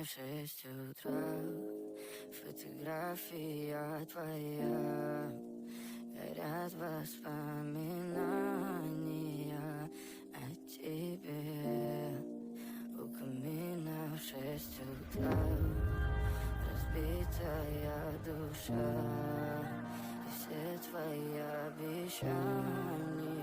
в 6 утра. Фотография твоя, горят воспоминания о тебе. У камина в 6 утра, разбитая душа, и все твои обещания